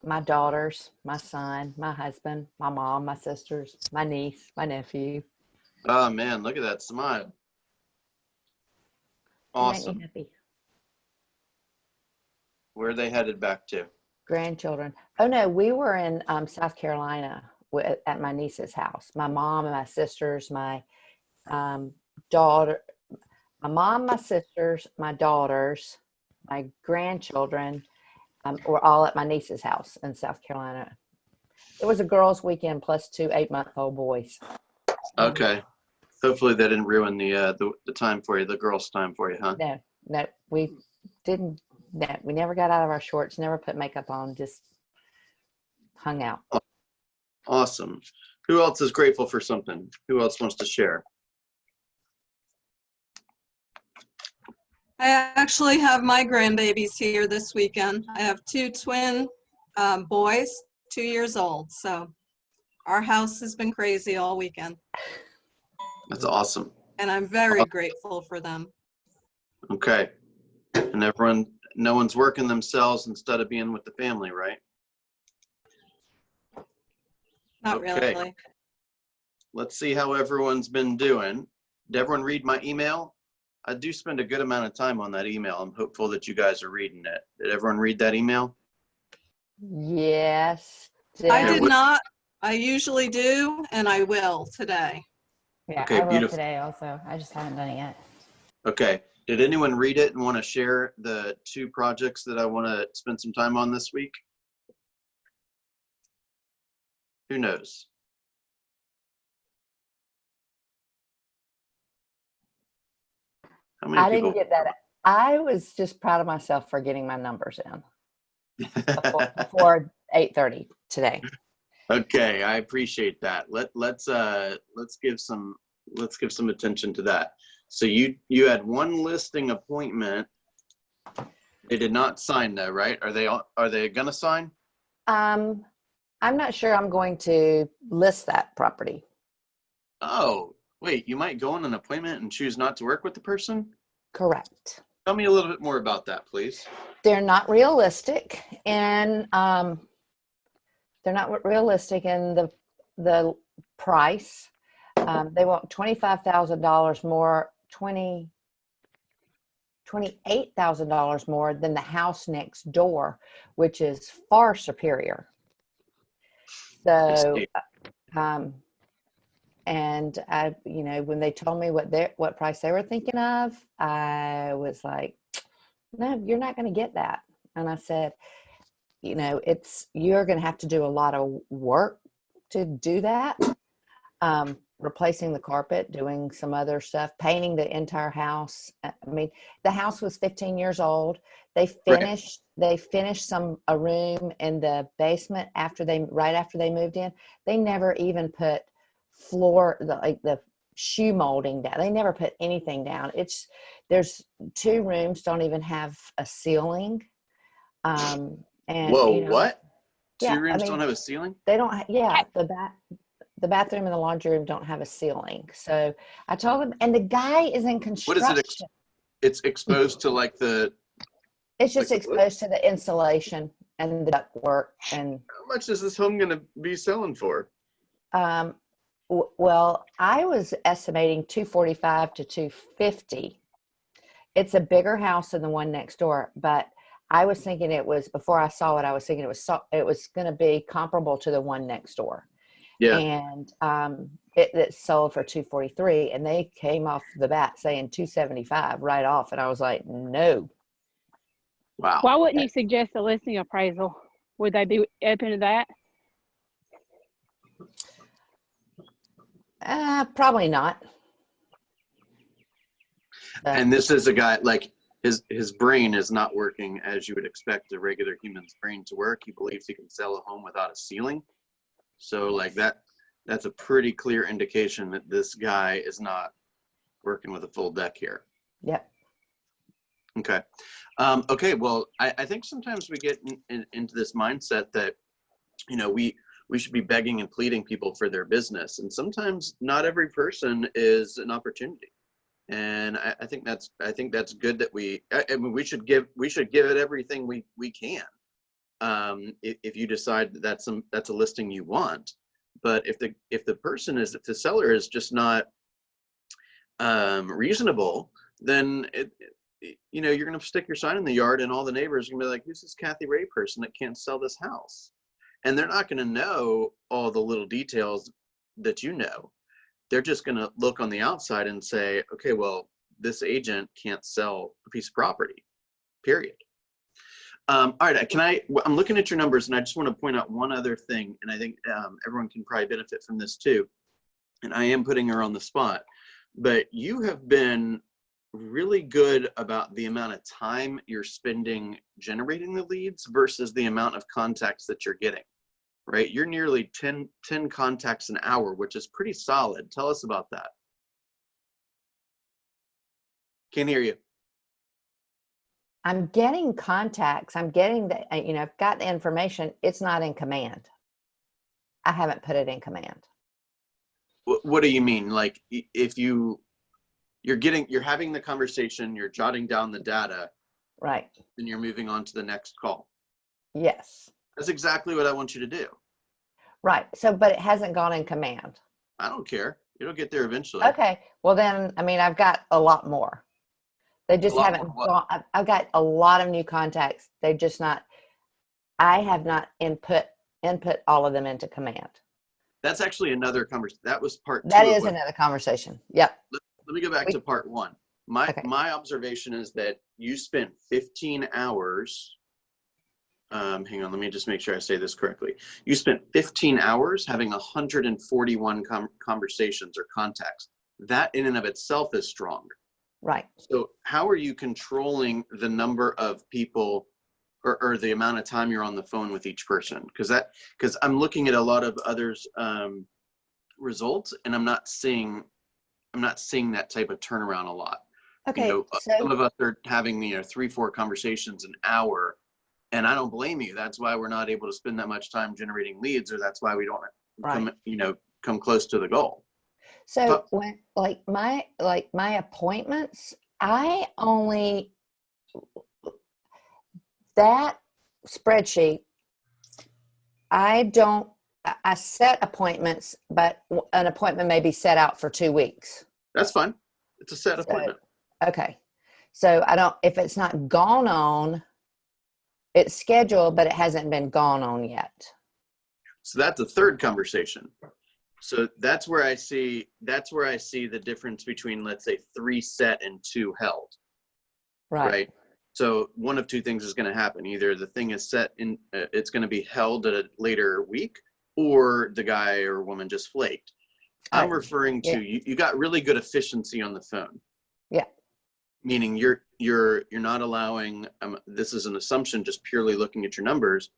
my daughters, my son, my husband, my mom, my sisters, my niece, my nephew. Oh man, look at that smile. They make me Awesome. happy. Where are they headed back to? Grandchildren. Oh no, we were in South Carolina at my niece's house. My mom and my sisters, my um, daughter, my mom, my sisters, my daughters, my grandchildren were all at my niece's house in South Carolina. It was a girls' weekend plus two 8-month-old boys. Okay. Hopefully they didn't ruin the time for you, the girls' time for you, huh? No, no, we didn't. No, we never got out of our shorts. Never put makeup on. Just hung out. Awesome. Who else is grateful for something? Who else wants to share? I actually have my grandbabies here this weekend. I have two twin boys, 2 years old. So our house has been crazy all weekend. That's awesome. And I'm very grateful for them. Okay. And no one's working themselves instead of being with the family, right? Not Okay. really. Let's see how everyone's been doing. Did everyone read my email? I do spend a good amount of time on that email. I'm hopeful that you guys are reading it. Did everyone read that email? Yes. I did not. I usually do, and I will today. Yeah, Okay, I will beautiful. today also. I just haven't done it yet. Okay. Did anyone read it and want to share the 2 projects that I want to spend some time on this week? Who knows? How many I people? didn't get that. I was just proud of myself for getting my numbers in before 8:30 today. Okay, I appreciate that. Let's give some attention to that. So you had one listing appointment. They did not sign though, right? Are they gonna sign? I'm not sure I'm going to list that property. Oh, wait, you might go on an appointment and choose not to work with the person? Correct. Tell me a little bit more about that, please. They're not realistic, and they're not realistic in the price. They want $25,000 more, $28,000 more than the house next door, which is far superior. So, and I, when they told me what price they were thinking of, I was like, no, you're not going to get that. And I said, you're going to have to do a lot of work to do that. Replacing the carpet, doing some other stuff, painting the entire house. I mean, the house was 15 years old. They finished a room in the basement right after they moved in. They never even put the shoe molding down. They never put anything down. There's 2 rooms don't even have a ceiling. And whoa, what? Yeah, 2 rooms don't have a ceiling? They don't. The bathroom and the laundry room don't have a ceiling. So I told him, and the guy is in construction. What is it? It's exposed to like the. It's just exposed to the insulation and the ductwork. And how much is this home going to be selling for? Well, I was estimating 245 to 250. It's a bigger house than the one next door, but I was thinking before I saw it, I was thinking it was going to be comparable to the one next door. Yeah. And it sold for 243, and they came off the bat saying 275 right off, and I was like, no. Wow. Why wouldn't you suggest a listing appraisal? Would they be open to that? Probably not. And this is a guy, like his brain is not working as you would expect a regular human's brain to work. He believes he can sell a home without a ceiling. So like that's a pretty clear indication that this guy is not working with a full deck here. Yep. Okay. Okay. Well, I think sometimes we get into this mindset that, we should be begging and pleading people for their business. And sometimes not every person is an opportunity. And I think that's good that we should give it everything we can. if you decide that's a listing you want. But if the seller is just not reasonable, then you're going to stick your sign in the yard, and all the neighbors are going to be like, who's this Kathy Ray person that can't sell this house? And they're not going to know all the little details that you know. They're just going to look on the outside and say, okay, well, this agent can't sell a piece of property, period. All right, I'm looking at your numbers, and I just want to point out one other thing, and I think everyone can probably benefit from this too. And I am putting her on the spot, but you have been really good about the amount of time you're spending generating the leads versus the amount of contacts that you're getting, right? You're nearly 10 contacts an hour, which is pretty solid. Tell us about that. Can't hear you. I'm getting contacts. I'm getting the, I've got the information. It's not in command. I haven't put it in command. What do you mean? Like if you're having the conversation, you're jotting down the data, Right. and you're moving on to the next call. Yes. That's exactly what I want you to do. Right. So, but it hasn't gone in command. I don't care. It'll get there eventually. Okay. Well, then, I've got a lot more. They just haven't gone. I've got a lot of new contacts. They've just not, I have not input all of them into command. That's actually another conversation. That was part two. That is another conversation. Yep. Let me go back to part one. My observation is that you spent 15 hours. Hang on, let me just make sure I say this correctly. You spent 15 hours having 141 conversations or contacts. That in and of itself is strong. Right. So how are you controlling the number of people or the amount of time you're on the phone with each person? Because I'm looking at a lot of others' results, and I'm not seeing that type of turnaround a lot. Okay. So some of us are having 3-4 conversations an hour, and I don't blame you. That's why we're not able to spend that much time generating leads, or that's why we don't come close to the goal. So when my appointments, I only, that spreadsheet, I set appointments, but an appointment may be set out for 2 weeks. That's fine. It's a set appointment. Okay. So if it's not gone on, it's scheduled, but it hasn't been gone on yet. So that's a third conversation. So that's where I see the difference between, let's say, 3 set and 2 held. Right. So one of two things is going to happen. Either the thing is set in, it's going to be held at a later week, or the guy or woman just flaked. I'm referring to you got really good efficiency on the phone. Yeah. Meaning you're not allowing, this is an assumption, just purely looking at your numbers.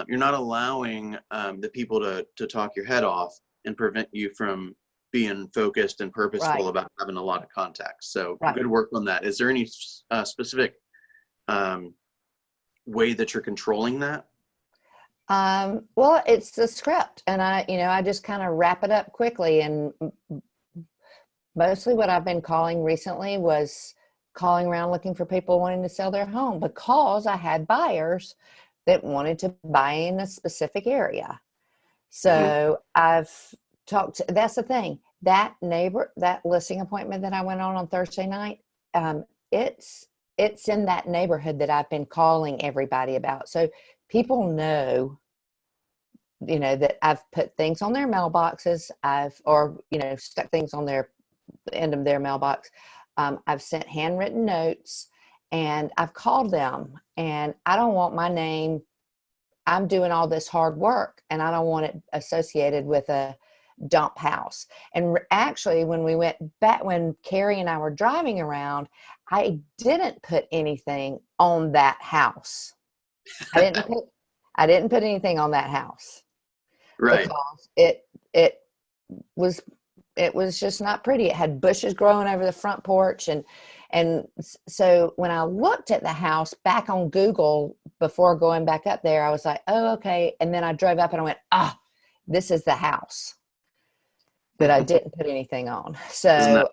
You're not allowing the people to talk your head off and prevent you from being focused and purposeful about having a lot of contacts. So good work on that. Is there any specific way that you're controlling that? Well, it's the script, and I just kind of wrap it up quickly. And mostly what I've been calling recently was calling around looking for people wanting to sell their home, because I had buyers that wanted to buy in a specific area. So I've talked, that's the thing, that listing appointment that I went on Thursday night, it's in that neighborhood that I've been calling everybody about. So people know, that I've put things on their mailboxes, stuck things on the end of their mailbox. I've sent handwritten notes, and I've called them, and I don't want my name. I'm doing all this hard work, and I don't want it associated with a dump house. And actually, when Carrie and I were driving around, I didn't put anything on that house. I didn't put anything on that house. Right. Because it was just not pretty. It had bushes growing over the front porch. And so when I looked at the house back on Google before going back up there, I was like, oh, okay. And then I drove up and I went, this is the house that I didn't put anything on. So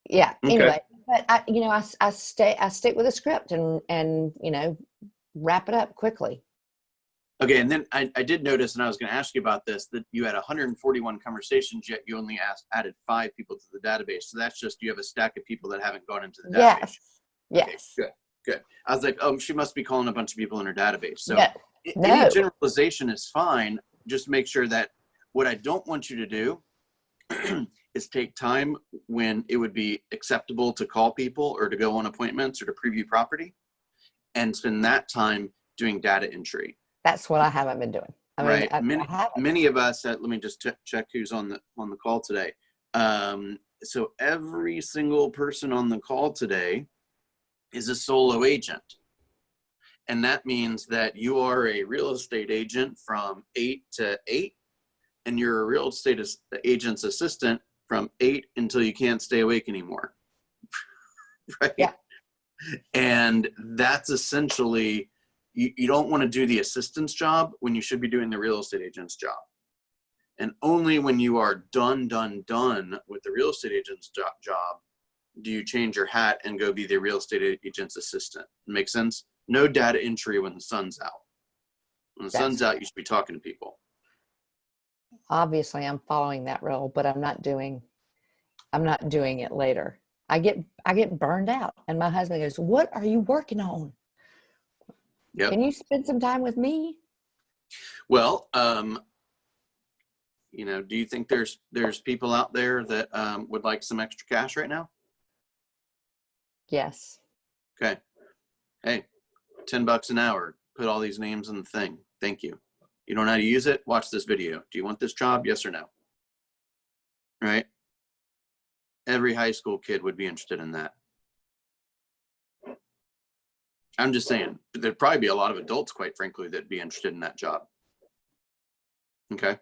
anyway, but I stick with the script and wrap it up quickly. Okay, and then I did notice, and I was going to ask you about this, that you had 141 conversations, yet you only added 5 people to the database. So that's just, you have a stack of people that haven't gone into the database. Yes. Okay, good. I was like, oh, she must be calling a bunch of people in her database. So No. any No. generalization is fine. Just make sure that what I don't want you to do is take time when it would be acceptable to call people or to go on appointments or to preview property and spend that time doing data entry. That's what I haven't been doing. I mean, Right. I haven't. Many of us, let me just check who's on the call today. So every single person on the call today is a solo agent. And that means that you are a real estate agent from 8 to 8, and you're a real estate agent's assistant from 8 until you can't stay awake anymore. Right? Yeah. And that's essentially, you don't want to do the assistant's job when you should be doing the real estate agent's job. And only when you are done with the real estate agent's job do you change your hat and go be the real estate agent's assistant. Make sense? No data entry when the sun's out. When the sun's out, you should be talking to people. Obviously, I'm following that rule, but I'm not doing it later. I get burned out, and my husband goes, "What are you working on? Yep. Can you spend some time with me?" Well, do you think there's people out there that would like some extra cash right now? Yes. Okay. Hey, $10 an hour. Put all these names in the thing. Thank you. You don't know how to use it? Watch this video. Do you want this job? Yes or no? Right? Every high school kid would be interested in that. I'm just saying, there'd probably be a lot of adults, quite frankly, that'd be interested in that job. Okay.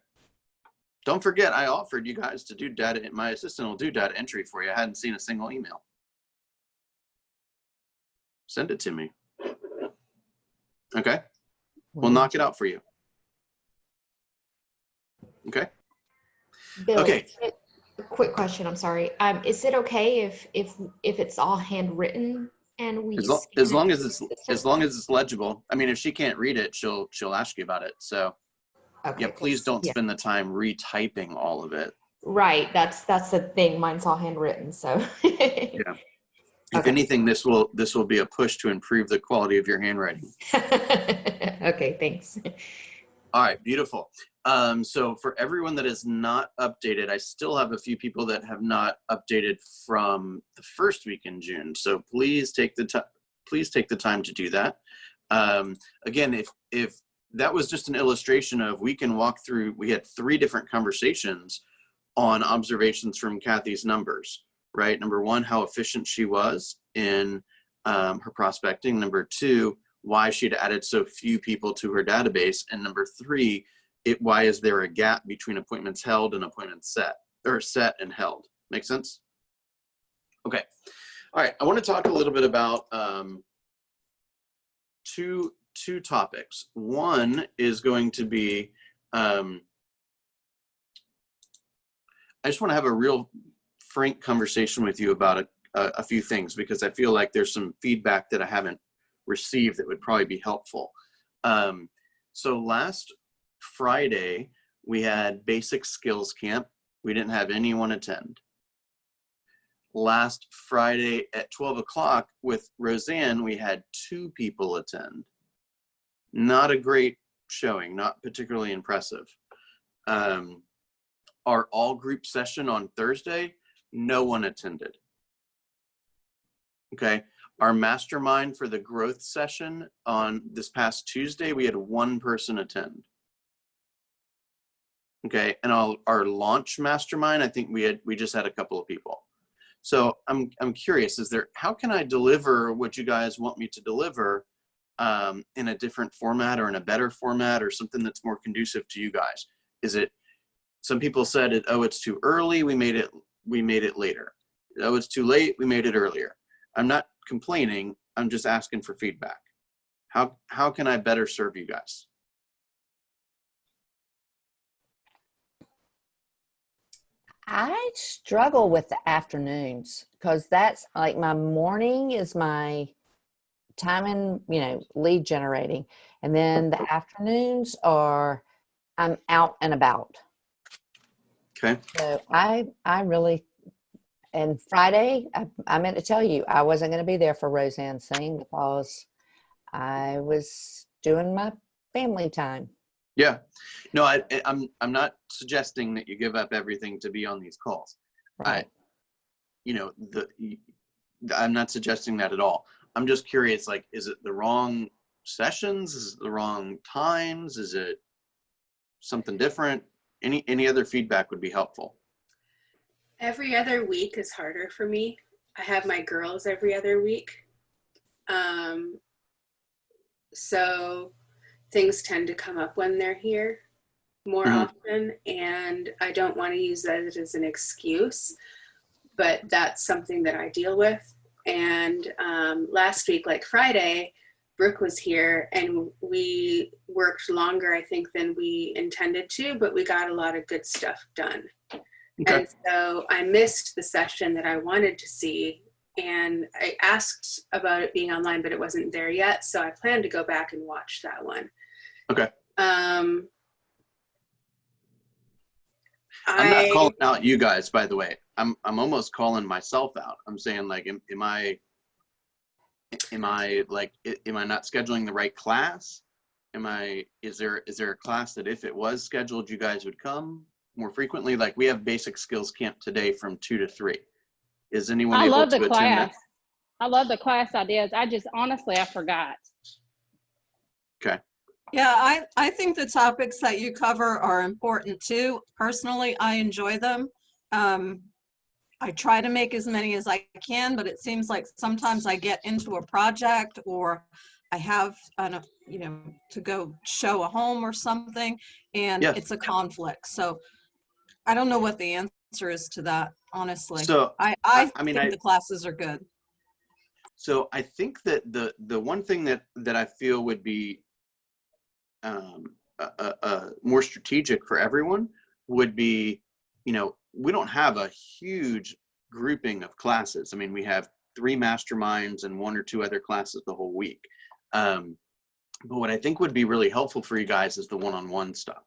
Don't forget, I offered you guys to do data. My assistant will do data entry for you. I hadn't seen a single email. Send it to me. Okay. We'll knock it out for you. Okay. Bill, Okay. a quick question. I'm sorry. Is it okay if it's all handwritten and we As long as it's legible. I mean, if she can't read it, she'll ask you about it. So okay, yeah, please don't spend the time retyping all of it. Right. That's the thing. Mine's all handwritten. So Yeah. If anything, this will be a push to improve the quality of your handwriting. Okay, thanks. All right, beautiful. So for everyone that is not updated, I still have a few people that have not updated from the first week in June. So please take the time to do that. Again, if that was just an illustration of, we can walk through, we had 3 different conversations on observations from Kathy's numbers, right? Number 1, how efficient she was in her prospecting. Number 2, why she'd added so few people to her database. And number 3, why is there a gap between appointments held and appointments set, or set and held? Make sense? Okay. All right. I want to talk a little bit about two topics. One is going to be, I just want to have a real frank conversation with you about a few things, because I feel like there's some feedback that I haven't received that would probably be helpful. So last Friday, we had basic skills camp. We didn't have anyone attend. Last Friday at 12 o'clock with Roseanne, we had 2 people attend. Not a great showing, not particularly impressive. Our all group session on Thursday, no one attended. Okay. Our mastermind for the growth session on this past Tuesday, we had 1 person attend. Okay. And our launch mastermind, I think we just had a couple of people. So I'm curious, how can I deliver what you guys want me to deliver in a different format or in a better format or something that's more conducive to you guys? Some people said it's too early. We made it later. Oh, it's too late. We made it earlier. I'm not complaining. I'm just asking for feedback. How can I better serve you guys? I struggle with the afternoons, because that's like, my morning is my time in, lead generating. And then the afternoons are I'm out and about. Okay. So I really, and Friday, I meant to tell you, I wasn't going to be there for Roseanne's thing because I was doing my family time. Yeah. No, I'm not suggesting that you give up everything to be on these calls. Right. I'm not suggesting that at all. I'm just curious, like, is it the wrong sessions? Is it the wrong times? Is it something different? Any other feedback would be helpful. Every other week is harder for me. I have my girls every other week. So things tend to come up when they're here more often, and I don't want to use that as an excuse, but that's something that I deal with. And last week, like Friday, Brooke was here and we worked longer, I think, than we intended to, but we got a lot of good stuff done. Okay. And so I missed the session that I wanted to see, and I asked about it being online, but it wasn't there yet. So I plan to go back and watch that one. Okay. I'm not calling out you guys, by the way. I'm almost calling myself out. I'm saying, like, am I not scheduling the right class? Is there a class that if it was scheduled, you guys would come more frequently? Like, we have basic skills camp today from 2 to 3. Is anyone able to attend that? I love the class ideas. I forgot. Okay. Yeah, I think the topics that you cover are important too. Personally, I enjoy them. I try to make as many as I can, but it seems like sometimes I get into a project or I have to go show a home or something, and it's a conflict. So I don't know what the answer is to that, honestly. So I think the classes are good. So I think that the one thing that I feel would be more strategic for everyone would be, we don't have a huge grouping of classes. I mean, we have 3 masterminds and 1 or 2 other classes the whole week. But what I think would be really helpful for you guys is the one-on-one stuff.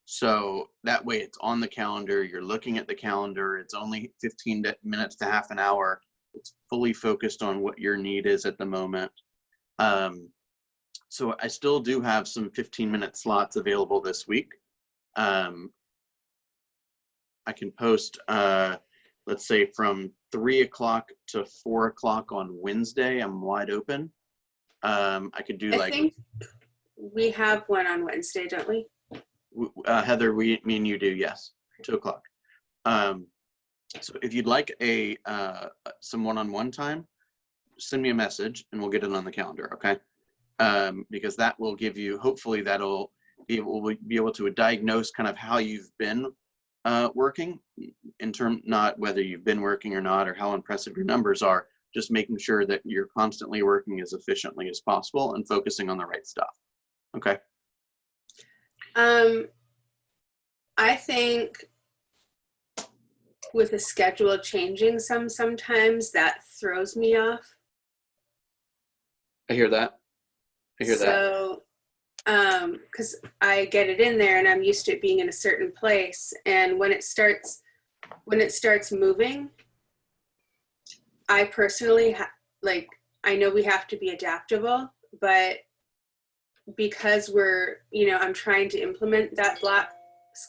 So that way it's on the calendar, you're looking at the calendar, it's only 15 minutes to half an hour. It's fully focused on what your need is at the moment. So I still do have some 15-minute slots available this week. I can post, let's say, from 3 o'clock to 4 o'clock on Wednesday. I'm wide open. I could do I think we have one on Wednesday, don't we? Heather, me and you do, yes, 2 o'clock. So if you'd like some one-on-one time, send me a message and we'll get it on the calendar, okay? Because that will give you, hopefully that'll be able to diagnose kind of how you've been working, not whether you've been working or not, or how impressive your numbers are, just making sure that you're constantly working as efficiently as possible and focusing on the right stuff. Okay. I think with the schedule changing sometimes that throws me off. I hear that. So, because I get it in there and I'm used to it being in a certain place, and when it starts moving, I personally I know we have to be adaptable, but because I'm trying to implement that block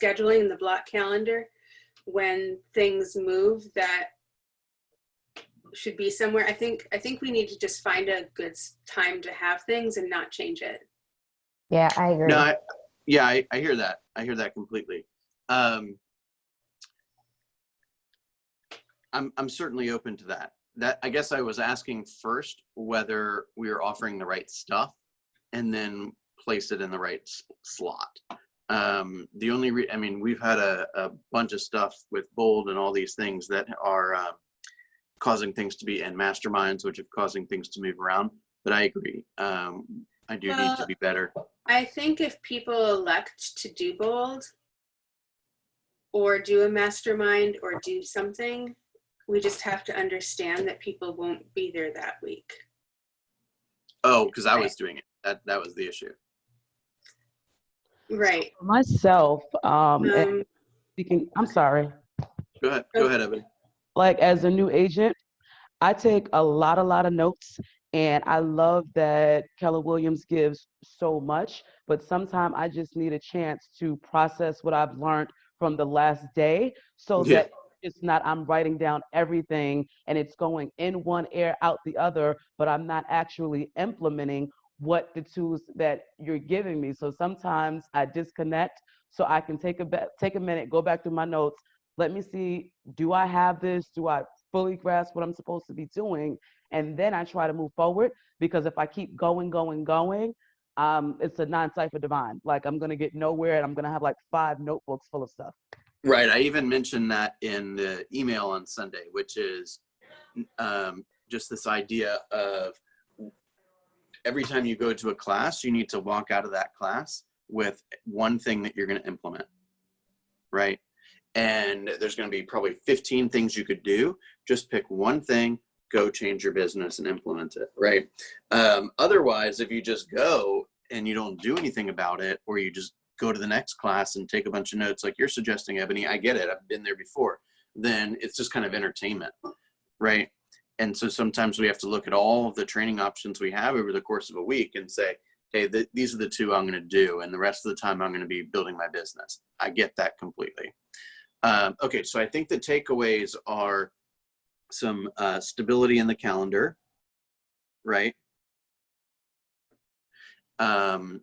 scheduling and the block calendar, when things move that should be somewhere, I think we need to just find a good time to have things and not change it. Yeah, I agree. No, I hear that. I hear that completely. I'm certainly open to that. That, I guess I was asking first whether we were offering the right stuff and then place it in the right slot. The only we've had a bunch of stuff with Bold and all these things that are causing things to be, and masterminds, which are causing things to move around. But I agree. I do need to be better. I think if people elect to do Bold or do a mastermind or do something, we just have to understand that people won't be there that week. Oh, because I was doing it. That was the issue. Right. For myself, and Um, speaking, I'm sorry, Go ahead, Ebony. like as a new agent, I take a lot of notes, and I love that Keller Williams gives so much, but sometimes I just need a chance to process what I've learned from the last day so Yeah. that it's not I'm writing down everything and it's going in one ear, out the other, but I'm not actually implementing what the tools that you're giving me. So sometimes I disconnect so I can take a minute, go back through my notes. Let me see, do I have this? Do I fully grasp what I'm supposed to be doing? And then I try to move forward, because if I keep going, it's a non-cipher divine. Like I'm gonna get nowhere, and I'm gonna have like 5 notebooks full of stuff. Right. I even mentioned that in the email on Sunday, which is just this idea of every time you go to a class, you need to walk out of that class with one thing that you're going to implement. Right. And there's going to be probably 15 things you could do. Just pick one thing, go change your business and implement it. Right. Otherwise, if you just go and you don't do anything about it, or you just go to the next class and take a bunch of notes like you're suggesting, Ebony, I get it, I've been there before, then it's just kind of entertainment, right? And so sometimes we have to look at all of the training options we have over the course of a week and say, hey, these are the 2 I'm going to do, and the rest of the time I'm going to be building my business. I get that completely. Okay, so I think the takeaways are some stability in the calendar, right? And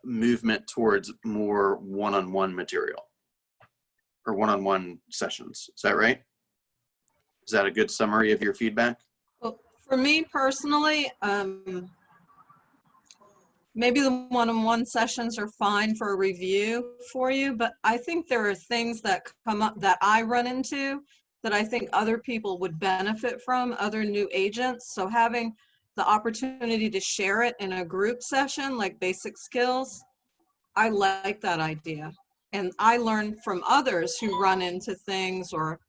movement towards more one-on-one material or one-on-one sessions. Is that right? Is that a good summary of your feedback? Well, for me personally, maybe the one-on-one sessions are fine for a review for you, but I think there are things that come up that I run into that I think other people would benefit from, other new agents. So having the opportunity to share it in a group session, like basic skills, I like that idea. And I learn from others who run into things or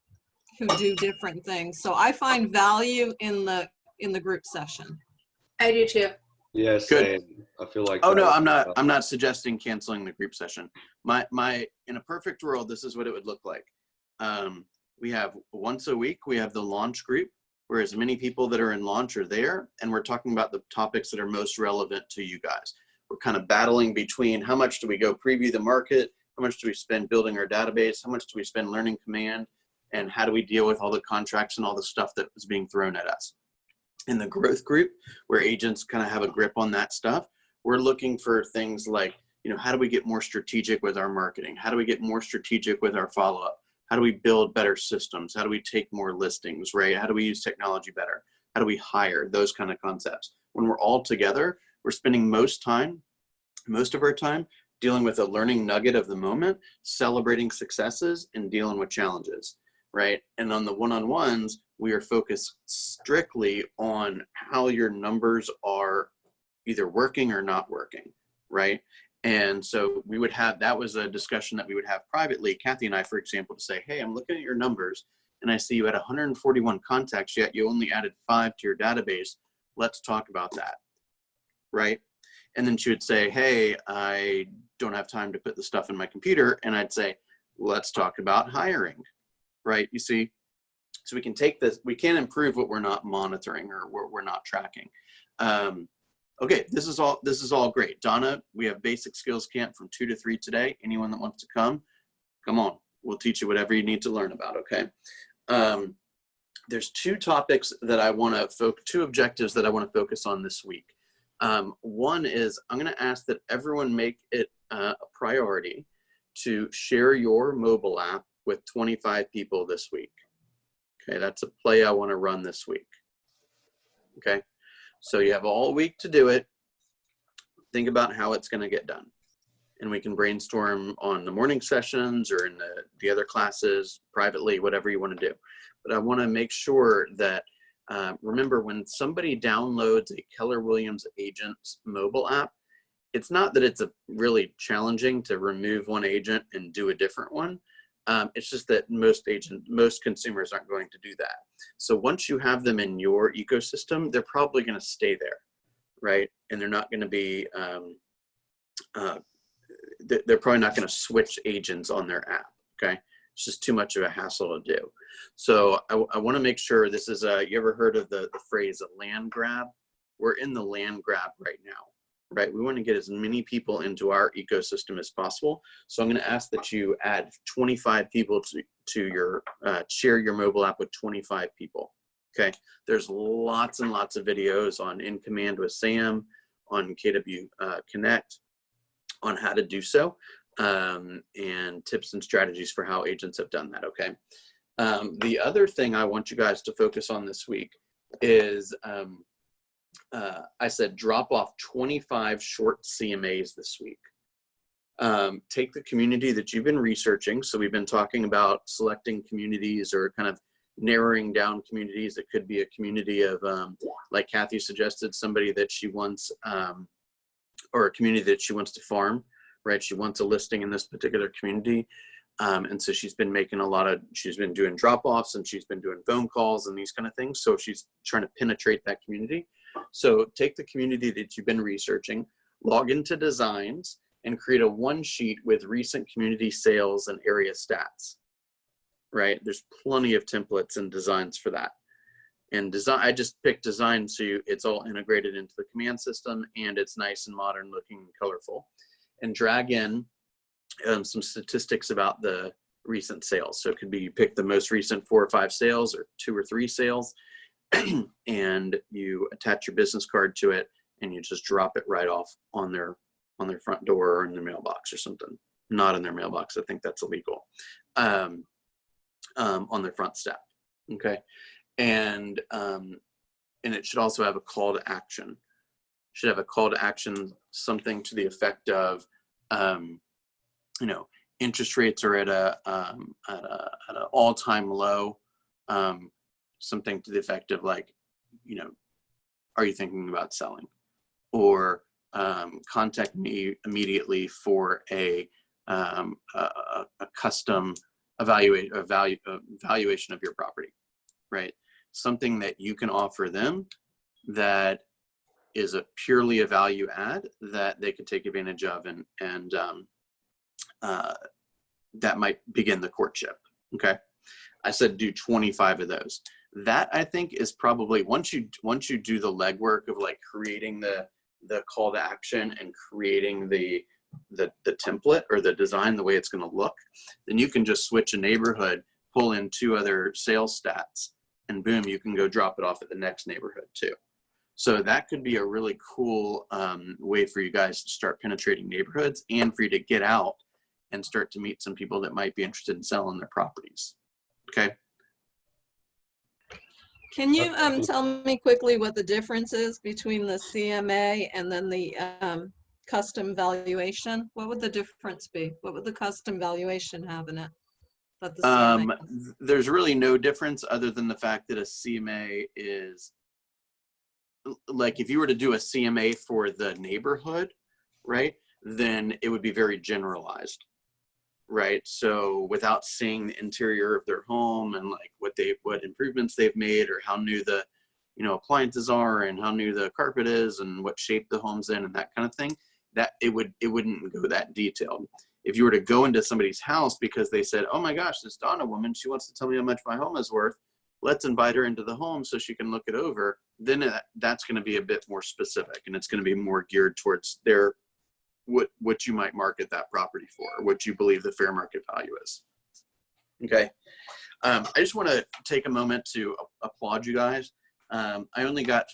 who do different things. So I find value in the group session. I do too. Yeah, Good. same. I feel like Oh that no, was- I'm not suggesting canceling the group session. In a perfect world, this is what it would look like. We have once a week, we have the launch group, where as many people that are in launch are there, and we're talking about the topics that are most relevant to you guys. We're kind of battling between how much do we go preview the market, how much do we spend building our database, how much do we spend learning command, and how do we deal with all the contracts and all the stuff that was being thrown at us. In the growth group, where agents kind of have a grip on that stuff, we're looking for things like, how do we get more strategic with our marketing? How do we get more strategic with our follow-up? How do we build better systems? How do we take more listings, right? How do we use technology better? How do we hire? Those kind of concepts. When we're all together, we're spending most of our time dealing with a learning nugget of the moment, celebrating successes, and dealing with challenges, right? And on the one-on-ones, we are focused strictly on how your numbers are either working or not working, right? And so we would have, that was a discussion that we would have privately, Kathy and I, for example, to say, hey, I'm looking at your numbers and I see you had 141 contacts, yet you only added 5 to your database. Let's talk about that, right? And then she would say, hey, I don't have time to put the stuff in my computer. And I'd say, let's talk about hiring, right? You see, so we can take this, we can improve what we're not monitoring or what we're not tracking. Okay, this is all great. Donna, we have basic skills camp from 2 to 3 today. Anyone that wants to come on. We'll teach you whatever you need to learn about, okay? There's 2 topics that I want to 2 objectives that I want to focus on this week. One is I'm going to ask that everyone make it a priority to share your mobile app with 25 people this week. Okay, that's a play I want to run this week. Okay, so you have all week to do it. Think about how it's going to get done. And we can brainstorm on the morning sessions or in the other classes, privately, whatever you want to do. But I want to make sure that, remember, when somebody downloads a Keller Williams agent's mobile app, it's not that it's really challenging to remove one agent and do a different one. It's just that most consumers aren't going to do that. So once you have them in your ecosystem, they're probably going to stay there, right? And they're not going to be, they're probably not going to switch agents on their app, okay? It's just too much of a hassle to do. So I want to make sure this is you ever heard of the phrase a land grab? We're in the land grab right now, right? We want to get as many people into our ecosystem as possible. So I'm going to ask that you add 25 people to your, share your mobile app with 25 people, okay? There's lots and lots of videos on In Command with Sam, on KW Connect, on how to do so, and tips and strategies for how agents have done that, okay? The other thing I want you guys to focus on this week is, I said drop off 25 short CMAs this week. Take the community that you've been researching. So we've been talking about selecting communities or kind of narrowing down communities. It could be a community of, like Kathy suggested, somebody that she wants, or a community that she wants to farm, right? She wants a listing in this particular community. And so she's been making she's been doing drop-offs and she's been doing phone calls and these kind of things. So she's trying to penetrate that community. So take the community that you've been researching, log into designs, and create a one sheet with recent community sales and area stats, right? There's plenty of templates and designs for that. And design, I just picked design so it's all integrated into the command system and it's nice and modern looking and colorful. And drag in some statistics about the recent sales. So it could be you pick the most recent 4 or 5 sales or 2 or 3 sales, and you attach your business card to it and you just drop it right off on their front door or in their mailbox or something. Not in their mailbox, I think that's illegal. On their front step, okay? And it should also have a call to action. Should have a call to action, something to the effect of, you know, interest rates are at an all-time low. Something to the effect of like, you know, are you thinking about selling? Or contact me immediately for a custom evaluation of your property, right? Something that you can offer them that is purely a value add that they could take advantage of, and that might begin the courtship. Okay, I said do 25 of those. That I think is probably once you do the legwork of like creating the call to action and creating the template or the design, the way it's going to look, then you can just switch a neighborhood, pull in 2 other sales stats, and boom, you can go drop it off at the next neighborhood too. So that could be a really cool way for you guys to start penetrating neighborhoods and for you to get out and start to meet some people that might be interested in selling their properties. Okay. Can you tell me quickly what the difference is between the CMA and then the custom valuation? What would the difference be? What would the custom valuation have in it that the CMA has? There's really no difference other than the fact that a CMA is, like if you were to do a CMA for the neighborhood, right, then it would be very generalized, right? So without seeing the interior of their home and like what improvements they've made or how new the, you know, appliances are and how new the carpet is and what shape the home's in and that kind of thing, that it wouldn't go that detailed. If you were to go into somebody's house because they said, oh my gosh, this Donna woman, she wants to tell me how much my home is worth, let's invite her into the home so she can look it over, then that's going to be a bit more specific and it's going to be more geared towards their what you might market that property for, what you believe the fair market value is. Okay. I just want to take a moment to applaud you guys. I only got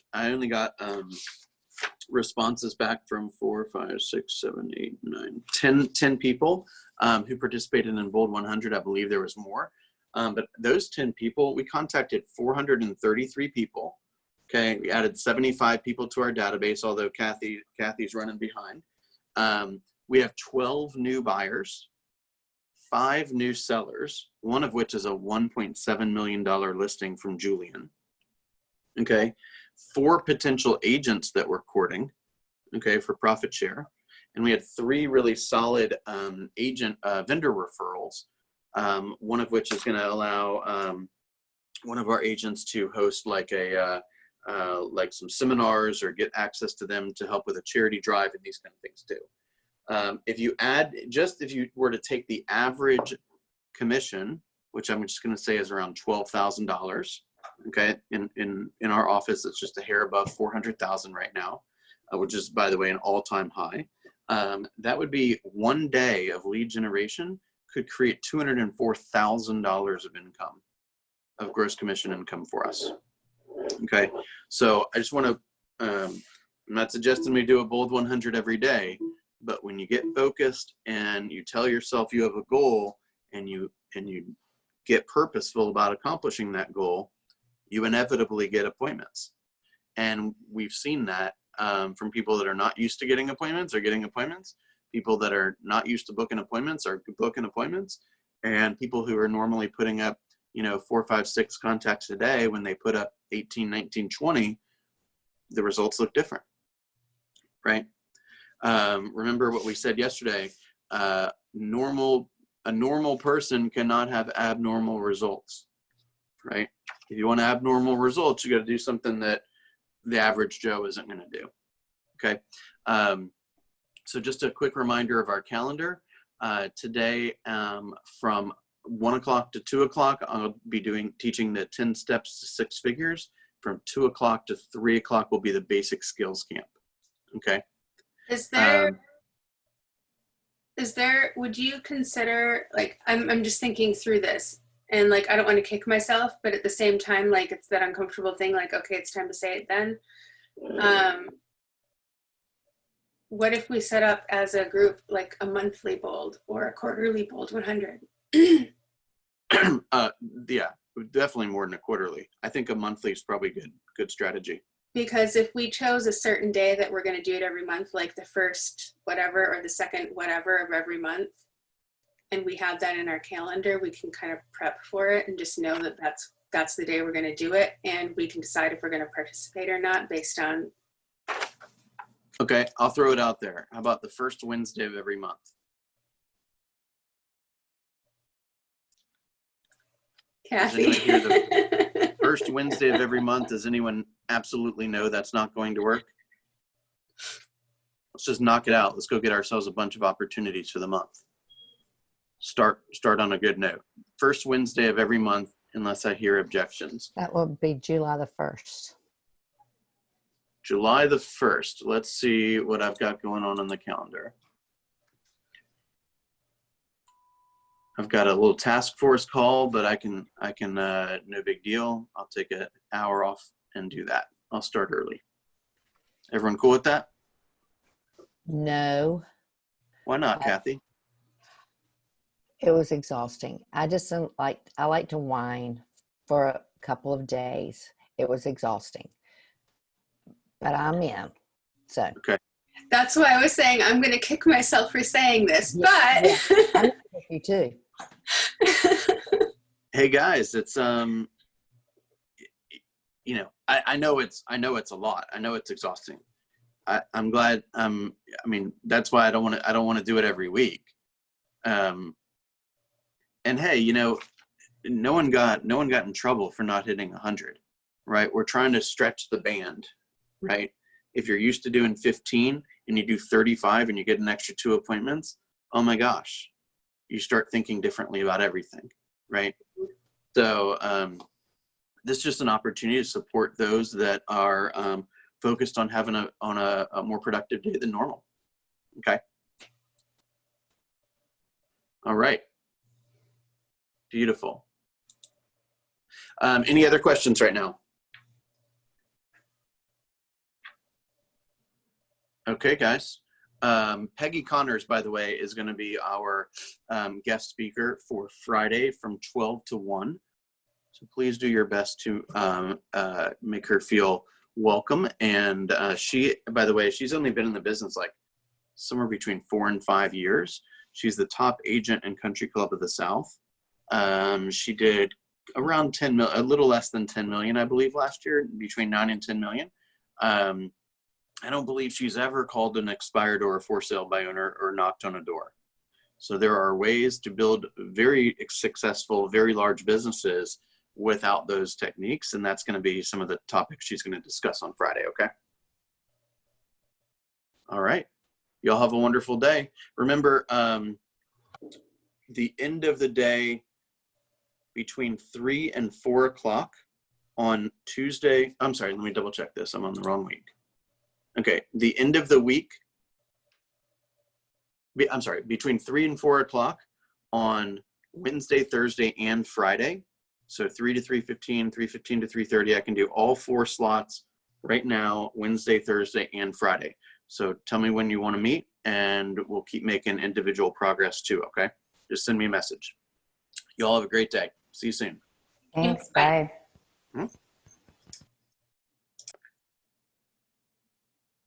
responses back from 4, 5, 6, 7, 8, 9, 10 people who participated in Bold 100. I believe there was more. But those 10 people, we contacted 433 people. Okay, we added 75 people to our database, although Kathy's running behind. We have 12 new buyers, 5 new sellers, one of which is a $1.7 million listing from Julian. Okay, 4 potential agents that we're courting, okay, for profit share. And we had 3 really solid vendor referrals one of which is going to allow one of our agents to host like like some seminars or get access to them to help with a charity drive and these kind of things too. If you were to take the average commission, which I'm just going to say is around $12,000, okay, in our office, it's just a hair above 400,000 right now, which is, by the way, an all-time high. That would be one day of lead generation could create $204,000 of income, of gross commission income for us. Okay, so I just want to, I'm not suggesting we do a bold 100 every day, but when you get focused and you tell yourself you have a goal and you get purposeful about accomplishing that goal, you inevitably get appointments. And we've seen that from people that are not used to getting appointments or getting appointments, people that are not used to booking appointments are booking appointments, and people who are normally putting up, 4, 5, 6 contacts a day, when they put up 18, 19, 20, the results look different, right? Remember what we said yesterday, a normal person cannot have abnormal results, right? If you want abnormal results, you got to do something that the average Joe isn't going to do. Okay. So just a quick reminder of our calendar. Today, from 1 o'clock to 2 o'clock, I'll be teaching the 10 steps to 6 figures. From 2 o'clock to 3 o'clock will be the basic skills camp. Okay. Would you consider, like, I'm just thinking through this, and like, I don't want to kick myself, but at the same time, like, it's that uncomfortable thing, like, okay, it's time to say it then. What if we set up as a group, like a monthly bold or a quarterly bold 100? Yeah, definitely more than a quarterly. I think a monthly is probably good strategy. Because if we chose a certain day that we're going to do it every month, like the first whatever or the second whatever of every month, and we have that in our calendar, we can kind of prep for it and just know that that's the day we're going to do it, and we can decide if we're going to participate or not based on. Okay, I'll throw it out there. How about the first Wednesday of every month? Kathy. First Wednesday of every month, does anyone absolutely know that's not going to work? Let's just knock it out. Let's go get ourselves a bunch of opportunities for the month. Start on a good note. First Wednesday of every month, unless I hear objections. That will be July the 1st. July the 1st. Let's see what I've got going on the calendar. I've got a little task force call, but I can, no big deal. I'll take an hour off and do that. I'll start early. Everyone cool with that? No. Why not, Kathy? It was exhausting. I like to whine for a couple of days. It was exhausting. But I'm in. So. Okay. That's why I was saying I'm going to kick myself for saying this, but. Yeah, I'm with you too. Hey guys, it's I know it's a lot. I know it's exhausting. I'm glad. I mean, that's why I don't want to do it every week. And hey, no one got in trouble for not hitting 100, right? We're trying to stretch the band, right? If you're used to doing 15 and you do 35 and you get an extra 2 appointments, oh my gosh, you start thinking differently about everything, right? So this is just an opportunity to support those that are focused on having a more productive day than normal. Okay. All right. Beautiful. Any other questions right now? Okay, guys. Peggy Connors, by the way, is going to be our guest speaker for Friday from 12 to 1. So please do your best to make her feel welcome. And she, by the way, she's only been in the business like somewhere between 4 and 5 years. She's the top agent in Country Club of the South. She did around 10 million, a little less than 10 million, I believe, last year, between 9 and 10 million. I don't believe she's ever called an expired or a for sale by owner or knocked on a door. So there are ways to build very successful, very large businesses without those techniques. And that's going to be some of the topics she's going to discuss on Friday. Okay. All right. Y'all have a wonderful day. Remember, the end of the day between 3 and 4 o'clock on Tuesday. I'm sorry, let me double check this. I'm on the wrong week. Okay. The end of the week. I'm sorry, between 3 and 4 o'clock on Wednesday, Thursday, and Friday. So 3 to 3:15, 3:15 to 3:30. I can do all 4 slots right now, Wednesday, Thursday, and Friday. So tell me when you want to meet, and we'll keep making individual progress too, okay? Just send me a message. You all have a great day. See you soon. Thanks. Bye. Bye. Hmm?